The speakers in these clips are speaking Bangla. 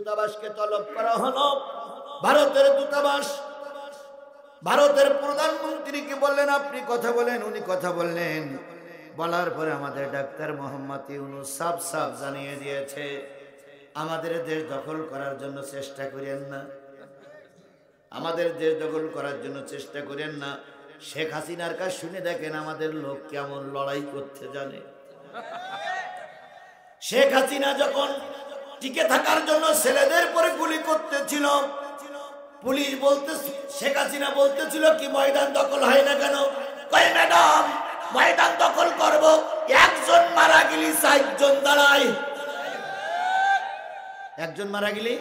দূতাবাসকে তলব করা হলো। ভারতের দূতাবাস ভারতের প্রধানমন্ত্রীকে বললেন আপনি কথা বলেন। উনি কথা বললেন। বলার পরে আমাদের ডাক্তার মোহাম্মদ ইউনূস সাফ সাফ জানিয়ে দিয়েছে, আমাদের দেশ দখল করার জন্য চেষ্টা করেন না, আমাদের দেশ দখল করার জন্য চেষ্টা করেন না। শেখ হাসিনার কাছে শুনে দেখেন আমাদের লোক কেমন লড়াই করতে জানে। শেখ হাসিনা যখন টিকে থাকার জন্য ছেলেদের পরে গুলি করতেছিল, পুলিশ বলতে শেখ হাসিনা বলতেছিল কি ময়দান দখল হয় না কেন? কই ম্যাডাম ময়দান দখল করব, একজন মারা গেলি 4 জন দাঁড়ায়। একজন মারা গেলি,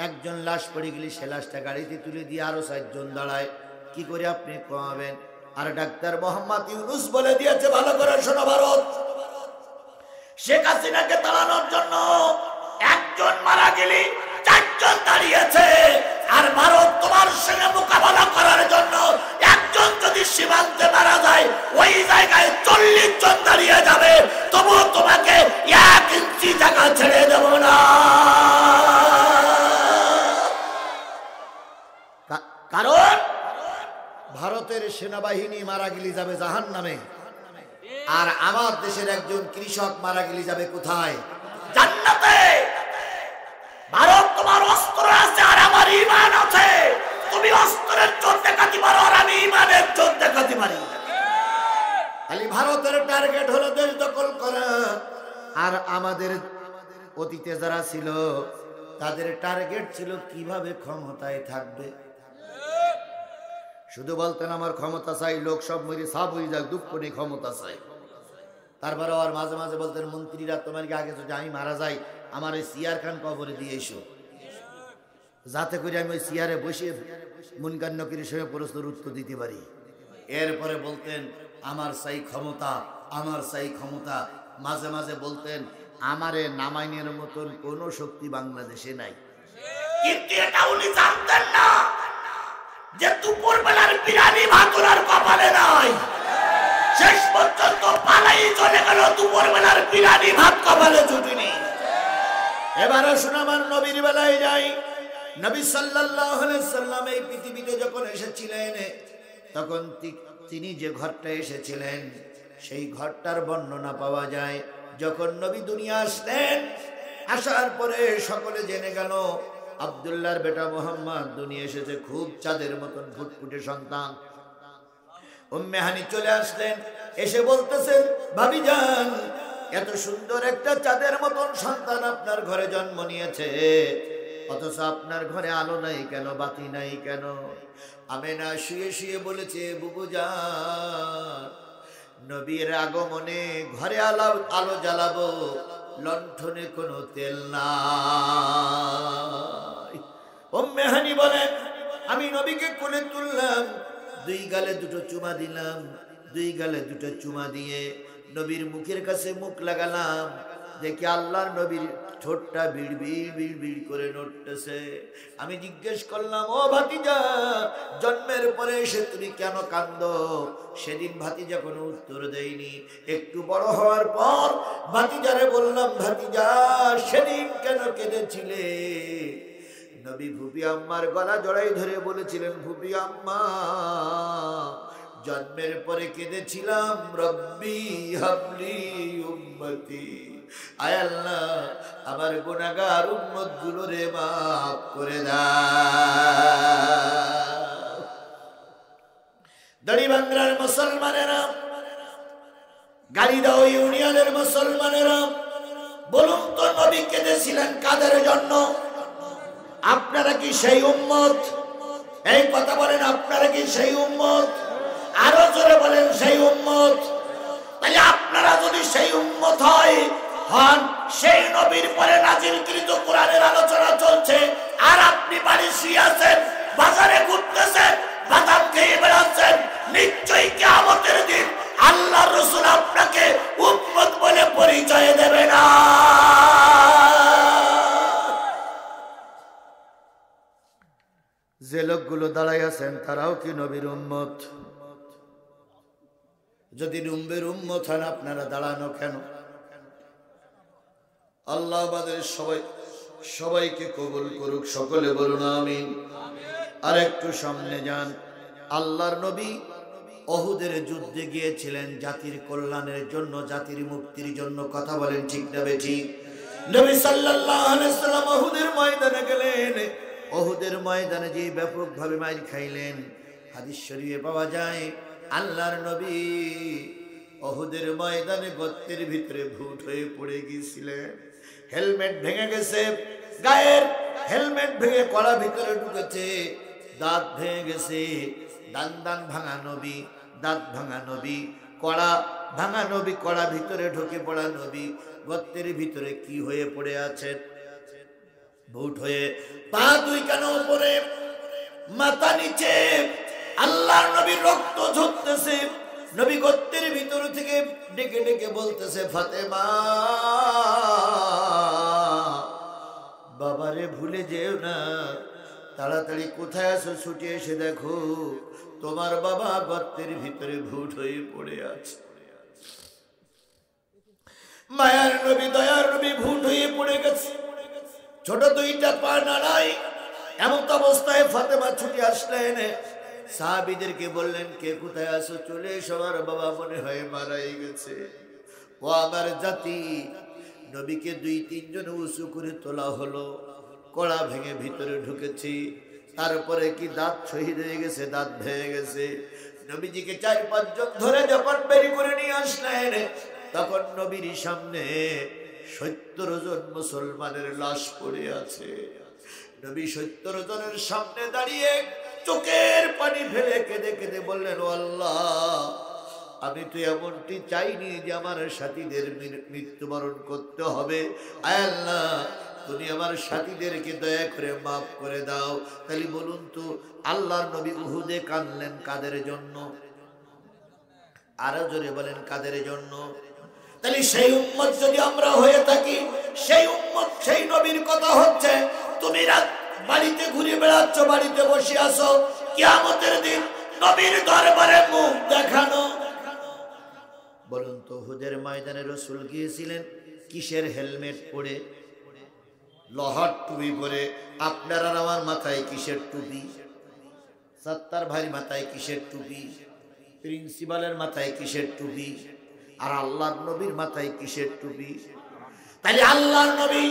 একজন লাশ পড়ে গেলি, সে লাশটা গাড়িতে তুলে দিয়ে আরো 4 জন দাঁড়ায়। কি করে আপনি কমাবেন? আর ডাক্তার মোহাম্মদ ইউনূস বলে দিয়েছে, ভালো করে শোনো ভারত, শেখ হাসিনাকে তাড়ানোর জন্য একজন মারা গেলে 4 জন দাঁড়িয়েছে। আর ভারত তোমার সঙ্গে মোকাবেলা করার জন্য একজন যদি সীমান্তে মারা যায়, ওই জায়গায় 40 জন দাঁড়িয়ে যাবে, তবুও তোমাকে 1 ইঞ্চি জায়গা ছেড়ে দেব না। কারণ ভারতের সেনাবাহিনী মারা গেলে যাবে জাহান্নামে, আর আমার দেশের একজন কৃষক মারা গেলে যাবে কোথায়? জান্নাতে। ভারত তোমার অস্ত্র আছে আর আমার ঈমান আছে, তুমি অস্ত্রের জোর দেখাতে পারো আর আমি ঈমানের জোর দেখাতে পারি। খালি ভারতের টার্গেট হলো দেশ দখল করা, আর আমাদের অতীতে যারা ছিল তাদের টার্গেট ছিল কিভাবে ক্ষমতায় থাকবে। শুধু বলতেন আমার ক্ষমতা চাই, লোক সব মরে সাব হয়ে যাক, দুঃখ নেই, ক্ষমতা চাই। তারপরে আর মাঝে মাঝে বলতেন মন্ত্রীরা তোমার কি আগে যদি আমি মারা যাই আমার ওই সিয়ার খান কবরে দিয়ে এসো, যাতে করে আমি ওই সিয়ারে বসে মুনকার নকিরের সঙ্গে প্রশ্নের উত্তর দিতে পারি। এরপরে বলতেন আমার চাই ক্ষমতা, আমার চাই ক্ষমতা। মাঝে মাঝে বলতেন আমারে নামাইনের মতন কোন শক্তি বাংলাদেশে নাই। কিন্তু এটা উনি জানতেন না যে দুপুর বেলার বিরিয়ানি ভাত ওনার কপালে নাই। শেষ পর্যন্ত পালাই চলে গেল, দুপুর বেলার বিরিয়ানি ভাত কপালে জুটেনি। এবারে শোনা আমার নবীর বেলায় যাই। নবী সাল্লাল্লাহু আলাইহি সাল্লাম এই পৃথিবীতে যখন এসেছিলেন, তখন তিনি যে ঘরটা এসেছিলেন সেই ঘরটার বর্ণনা পাওয়া যায়। যখন নবী দুনিয়া আসলেন, আসার পরে সকলে জেনে গেল আব্দুল্লাহর বেটা মোহাম্মদ দুনিয়া এসেছে, খুব চাঁদের মতন ফুটফুটে সন্তান। উম্মে হানি চলে আসলেন, এসে বলতেছেন ভাবিজান এত সুন্দর একটা চাঁদের মতন সন্তান আপনার ঘরে জন্ম নিয়েছে, অথচ আপনার ঘরে আলো নাই কেন, বাতি নাই কেন? আমেনা শুয়ে শুয়ে বলেছে বুবুজান নবীর আগমনে ঘরে আলো জ্বালাবো, লণ্ঠনে কোনো তেল নাই। উম্মে হানি বলেন আমি নবীকে কোলে তুললাম, 2 গালে 2টো চুমা দিলাম, 2 গালে 2টো চুমা দিয়ে নবীর মুখের কাছে মুখ লাগালাম, দেখি আল্লাহর নবীর ঠোঁটটা বিড়বিড় বিড়বিড় করে নড়তেছে। আমি জিজ্ঞেস করলাম ও ভাতিজা জন্মের পরে এসে তুমি কেন কাঁদো? সেদিন ভাতিজা কোনো উত্তর দেয়নি। একটু বড় হওয়ার পর ভাতিজারে বললাম ভাতিজা সেদিন কেন কেঁদেছিলে? নবী ফুপি আম্মার গলা জড়াই ধরে বলেছিলেন ফুপি আম্মা জন্মের পরে কেঁদেছিলাম রব্বি হাবলি উম্মতি, আয় আল্লাহ আমার গুনাহগার উম্মত গুলোরে মাফ করে দাও। দাড়িভাঙ্গার মুসলমানেরা, গালিদাও ইউনিয়নের মুসলমানেরা, বলুন তো নবী কেঁদেছিলেন কাদের জন্য? আপনারা কি সেই উম্মত? এই কথা বলেন, আপনারা কি সেই উম্মত? আরো জোরে বলেন সেই উম্মত। তাহলে আপনারা যদি সেই উম্মত হন, সেই নবীর পরে নাজিলকৃত কোরআনের আলোচনা চলছে, আর আপনি বাড়ি শুয়ে আছেন, বাজারে ঘুরতেছেন, বাদাম খেয়ে বেড়াচ্ছেন, নিশ্চয়ই কিয়ামতের দিন আল্লাহর রাসূল আপনাকে উম্মত বলে পরিচয় দেবে না। যে লোকগুলো দাঁড়াই আছেন তারাও কি নবীর উম্মত? যদি নবীর উম্মত হন আপনারা দাঁড়ানো কেন? আল্লাহ আমাদের সবাইকে কবুল করুক, সকলে বলুন আমিন। আর একটু সামনে যান। আল্লাহর নবী অহুদের যুদ্ধে গিয়েছিলেন জাতির কল্যাণের জন্য, জাতির মুক্তির জন্য। কথা বলেন ঠিক না বেঠিক? নবী সাল্লাল্লাহু আলাইহি সাল্লাম অহুদের ময়দানে গেলেন। অহুদের ময়দানে যে ব্যাপকভাবে মাইর খাইলেন, হাদিস শরীফে পাওয়া যায় আল্লাহর নবী অহুদের ময়দানে গর্তের ভিতরে ভূত হয়ে পড়ে গিয়েছিলেন। হেলমেট ভেঙে গেছে, গায়ের হেলমেট ভেঙে কড়া ভিতরে ঢুকেছে, দাঁত ভেঙে গেছে, দান ভাঙা নবী, দাঁত ভাঙা নবী, কড়া ভাঙা নবী, কড়া ভিতরে ঢুকে পড়া নবী গর্তের ভিতরে কি হয়ে পড়ে আছেন? ভূত হয়ে। পা দুই কেন উপরে, মাথা নিচে। আল্লাহর নবীর রক্ত ঝরতেছে। নবী গর্তের ভিতর থেকে ডেকে ডেকে বলতেছে, ফাতেমা বাবারে ভুলে যেও না, তাড়াতাড়ি কোথায় আছো, ছুটে এসে দেখো তোমার বাবা গর্তের ভিতরে ভূত হয়ে পড়ে আছে। মায়ার নবী, দয়ার নবী ভূত হয়ে পড়ে গেছে, ছোট দুইটা পা নাড়াই। এমন অবস্থায় ফাতেমা ছুটে আসলেন, সাহাবীদেরকে বললেন, কে কোথায় আছো, চলে এসো, আমার বাবা মনে হয় মারাই গেছে। ও আমার জাতি, নবীকে দুই তিনজন উঁচু করে তোলা হলো, কড়া ভেঙে ভিতরে ঢুকেছি। তারপরে কি দাঁত শহীদ হয়ে গেছে, দাঁত ভেঙে গেছে। নবীজিকে 4-5 জন ধরে যখন বেরি করে নিয়ে আসলেন, তখন নবীর সামনে 70 জন মুসলমানের লাশ পড়ে আছে। নবী 70 জনের সামনে দাঁড়িয়ে চোখের পানি ফেলে কেঁদে কেঁদে বললেন, ও আল্লাহ, আমি তো এমনটি চাইনি যে আমার সাথীদের মৃত্যুবরণ করতে হবে। আয় আল্লাহ, তুমি আমার সাথীদেরকে দয়া করে মাফ করে দাও। তাহলে বলুন তো, আল্লাহর নবী উহুদে কাঁদলেন কাদের জন্য? আরো জোরে বলেন, কাদের জন্য? তাহলে সেই উম্মত যদি আমরা হয়ে থাকি, সেই উম্মত, সেই নবীর কথা হচ্ছে। তুমি রাত বাড়িতে ঘুরে বেড়াচ্ছ, বাড়িতে বসে আসো, কিয়ামতের দিন নবীর দরবারে মুখ দেখানো। বলুন তো, উহুদের ময়দানে রাসূল গিয়েছিলেন কিসের হেলমেট পরে? লোহার টুপি পরে। আপনার আর আমার মাথায় কিসের টুপি? সত্তার ভাইয়ের মাথায় কিসের টুপি? প্রিন্সিপালের মাথায় কিসের টুপি? আর আল্লাহর নবীর মাথায় কিসের টুপি? তাহলে আল্লাহর নবী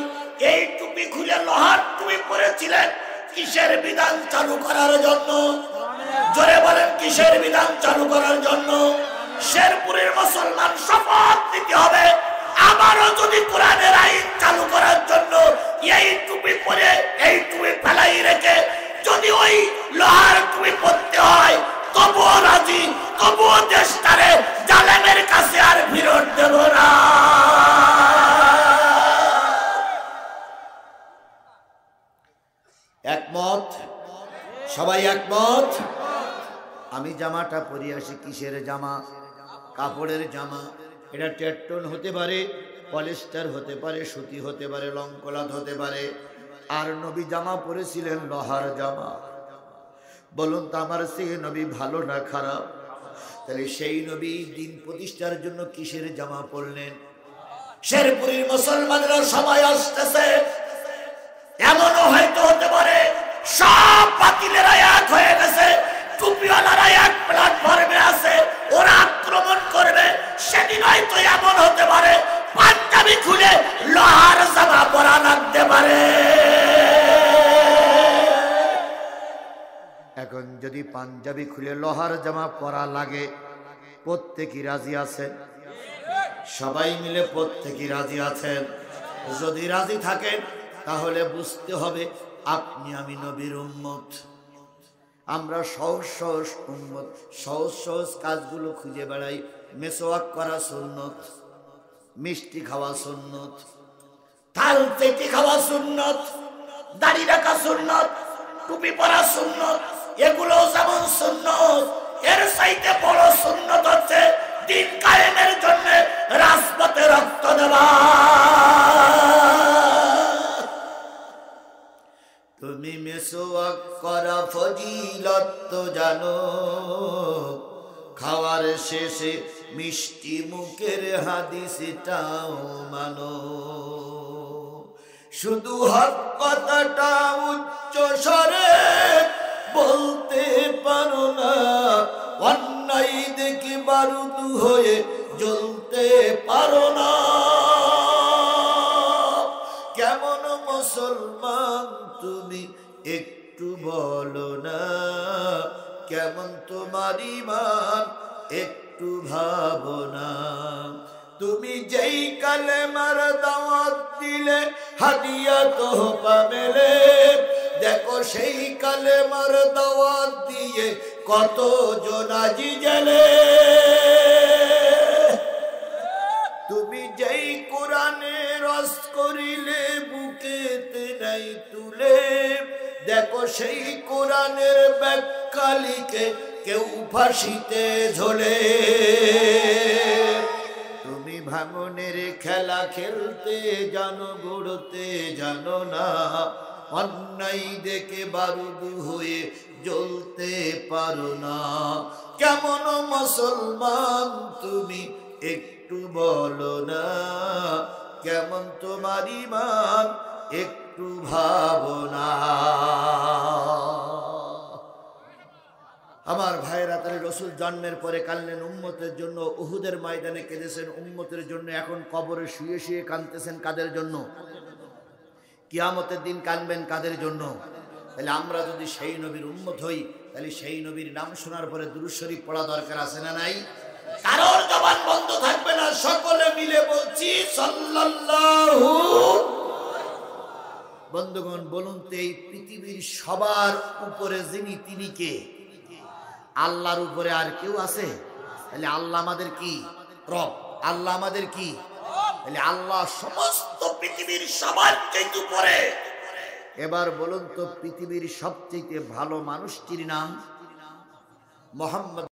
এই টুপি খুলে লোহার টুপি পরেছিলেন কিসের বিধান চালু করার জন্য? জোরে বলেন, কিসের বিধান চালু করার জন্য? শেরপুরের মুসলমান শপথ নিতে হবে, আবারও যদি কোরআনের আইন চালু করার জন্য এই টুপি পরে, এই টুপি ফেলাই রেখে যদি ওই লোহার টুপি পরতে হয়, তবুও রাজি, তবুও দেশটারে জালেমের কাছে আর ফিরত দেব না। একমত? সবাই একমত? আমি জামাটা পরে আসি, কিসের জামা? কাপড়ের জামা। এটা টেট্টন হতে পারে, পলিস্টার হতে পারে, সুতি হতে পারে, লংকলাত হতে পারে। আর নবী জামা পরেছিলেন লোহার জামা। বলুন তো, আমার সেই নবী ভালো না খারাপ? তাহলে সেই নবী দিন প্রতিষ্ঠার জন্য কিসের জামা পরলেন? শেরপুরের মুসলমানেরা সময় আসতেছে, এমনও হয়তো হতে পারে সব বাতিলেরা এক হয়ে গেছে, টুপিওয়ালারা এক প্ল্যাটফর্মে আছে, ওরা আক্রমণ করবে। সেদিন হয়তো এমন হতে পারে পাঞ্জাবি খুলে লোহার জামা পরা লাগতে পারে। এখন যদি পাঞ্জাবি খুলে লোহার জামা পরা লাগে, প্রত্যেকই রাজি আছেন? সবাই মিলে প্রত্যেকই রাজি আছেন? যদি রাজি থাকেন, তাহলে বুঝতে হবে আপনি আমি নবীর উম্মত। আমরা সহজ সহজ উম্মত, সহজ সহজ কাজগুলো খুঁজে বেড়াই। মেসওয়াক করা সুন্নত, মিষ্টি খাওয়া সুন্নত, থাল চেটে খাওয়া সুন্নত, দাড়ি রাখা সুন্নত, টুপি পরা সুন্নত, এগুলো যেমন সুন্নত, এর চাইতে বড় সুন্নত হচ্ছে দিন কায়েমের জন্য রাজপথে রক্ত দেওয়া। তুমি মেসওয়াক করা ফজিলত তো জানো, খাওয়ার শেষে মিষ্টি মুখের হাদিসটাও মানো। শুধু হক কথাটা উচ্চ স্বরে বলতে পারো না, অন্যায় দেখে বারুদ হয়ে জ্বলতে পারো না। কেমন মুসলমান তুমি একটু বলো না, কেমন তোমার ঈমান একটু ভাবো না। তুমি যেই কালেমার দাওয়াত দিলে হাদিয়া তোহফা মেলে, দেখো সেই কালেমার দাওয়াত দিয়ে কত জনাজি জেলে। তুমি যেই কোরআনে রস করিলে বুকেতে নাই তুলে, দেখো সেই কোরআনের ব্যাখ্যা লিখে কেউ ফাঁসিতে ঝোলে। তুমি ভাঙনের খেলা খেলতে জানো, গড়তে জানো না, অন্যায় দেখে বারুদ হয়ে জ্বলতে পারো না। কেমন মুসলমান তুমি একটু বলো না, কেমন তোমার ঈমান একটু ভাবো না। আমার ভাইয়েরা, তাহলে রসুল জন্মের পরে কাঁদলেন উম্মতের জন্য, উহুদের ময়দানে কেঁদেছেন উম্মতের জন্য, এখন কবরে শুয়ে শুয়ে কাঁদতেছেন কাদের জন্য? কিয়ামতের দিন কাঁদবেন কাদের জন্য? তাহলে আমরা যদি সেই নবীর উম্মত হই, তাহলে সেই নবীর নাম শোনার পরে দুরূদ শরীফ পড়া দরকার আছে না নাই? কারোর জবান বন্ধ থাকবে না, সকলে মিলে বলছি সাল্লাল্লাহু। বন্ধুগণ বলুন তো, এই পৃথিবীর সবার উপরে যিনি, তিনি কে? আল্লাহর উপরে আর কেউ আছে? তাহলে আল্লাহ আমাদের কি? রব। আল্লাহ আমাদের কি? তাহলে আল্লাহ সমস্ত পৃথিবীর সবার চাইতে উপরে। এবার বলুন তো, পৃথিবীর সবচেয়ে ভালো মানুষটির নাম? মুহাম্মদ।